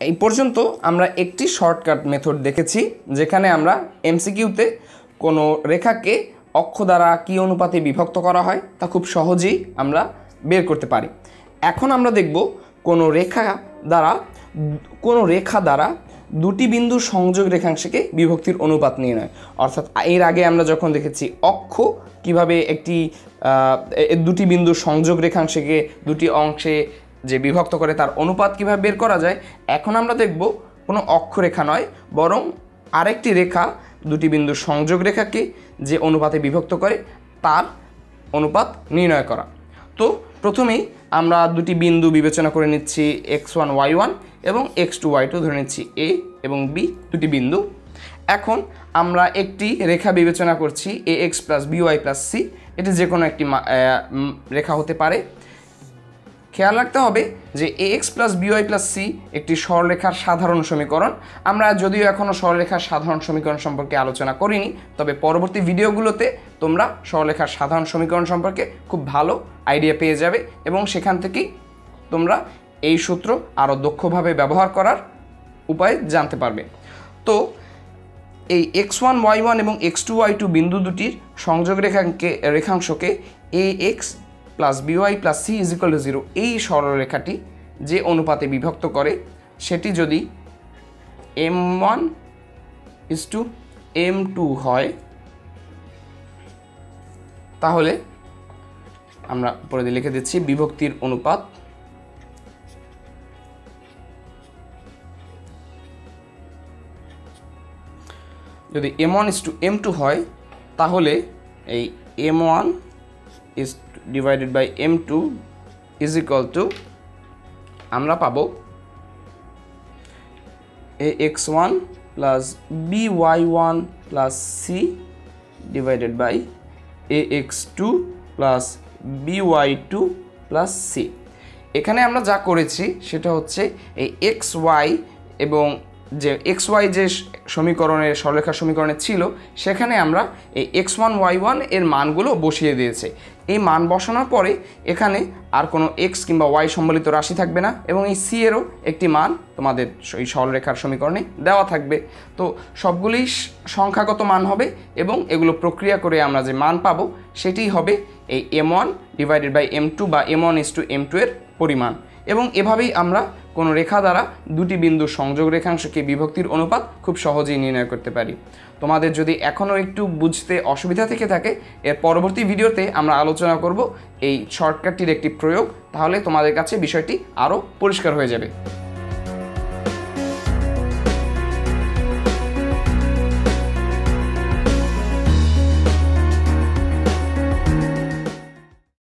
এই পর্যন্ত আমরা একটি শর্টকাট মেথড দেখেছি যেখানে আমরা এমসিকিউতে কোনো রেখাকে অক্ষ দ্বারা কী অনুপাতে বিভক্ত করা হয় তা খুব সহজেই আমরা বের করতে পারি। এখন আমরা দেখব কোনো রেখা দ্বারা দুটি বিন্দুর সংযোগ রেখাংশকে বিভক্তির অনুপাত নির্ণয়। অর্থাৎ এর আগে আমরা যখন দেখেছি অক্ষ কিভাবে দুটি বিন্দুর সংযোগ রেখাংশকে দুটি অংশে যে বিভক্ত করে তার অনুপাত কিভাবে বের করা যায়, এখন আমরা দেখব কোনো অক্ষরেখা নয় বরং আরেকটি রেখা দুটি বিন্দুর সংযোগ রেখাকে যে অনুপাতে বিভক্ত করে তার অনুপাত নির্ণয় করা। তো প্রথমেই আমরা দুটি বিন্দু বিবেচনা করে নিচ্ছি x1 y1 এবং x2 y2 ধরে নিচ্ছি a এবং b দুটি বিন্দু। এখন আমরা একটি রেখা বিবেচনা করছি ax plus by plus c, এটি যে কোনো একটি রেখা হতে পারে। খেয়াল রাখতে হবে যে ax plus by plus c একটি সরলরেখার সাধারণ সমীকরণ। আমরা যদিও এখনও সরলরেখার সাধারণ সমীকরণ সম্পর্কে আলোচনা করিনি, তবে পরবর্তী ভিডিওগুলোতে তোমরা সরলরেখার সাধারণ সমীকরণ সম্পর্কে খুব ভালো আইডিয়া পেয়ে যাবে এবং সেখান থেকেই তোমরা এই সূত্র আরও দক্ষভাবে ব্যবহার করার উপায় জানতে পারবে। তো এই x1 y1 এবং x2 y2 বিন্দু দুটির সংযোগ রেখাংশকে ax plus by plus c is equal two 0 এই সরলরেখাটি যে অনুপাতে বিভক্ত করে সেটি যদি m1 ইজ টু m2 হয়, তাহলে আমরা উপরে দিয়ে লিখে দিচ্ছি বিভক্তির অনুপাত যদি m1 ইজ টু m2 হয়, তাহলে এই m1 is divided by m2 is equal to আমরা পাবো ax1 plus by1 plus c divided by ax2 plus by2 plus c। এখানে আমরা যা করেছি সেটা হচ্ছে এই xy এবং যে xy যে সমীকরণের সরলরেখার সমীকরণে ছিল সেখানে আমরা এই x1 y1 এর মানগুলো বসিয়ে দিয়েছি। এই মান বসানোর পরে এখানে আর কোনো x কিংবা y সম্বলিত রাশি থাকবে না এবং এই c এরও একটি মান তোমাদের এই সরলরেখার সমীকরণে দেওয়া থাকবে। তো সবগুলোই সংখ্যাগত মান হবে এবং এগুলো প্রক্রিয়া করে আমরা যে মান পাবো সেটি হবে এই m1 ডিভাইডেড বাই m2 বা m1 ইজ টু m2 এর পরিমাণ। এবং এভাবেই আমরা কোনো রেখা দ্বারা দুটি বিন্দুর সংযোগ রেখাংশকে বিভক্তির অনুপাত খুব সহজেই নির্ণয় করতে পারি। তোমাদের যদি এখনও একটু বুঝতে অসুবিধা থেকে থাকে, এর পরবর্তী ভিডিওতে আমরা আলোচনা করব এই শর্টকাটটির একটি প্রয়োগ, তাহলে তোমাদের কাছে বিষয়টি আরও পরিষ্কার হয়ে যাবে।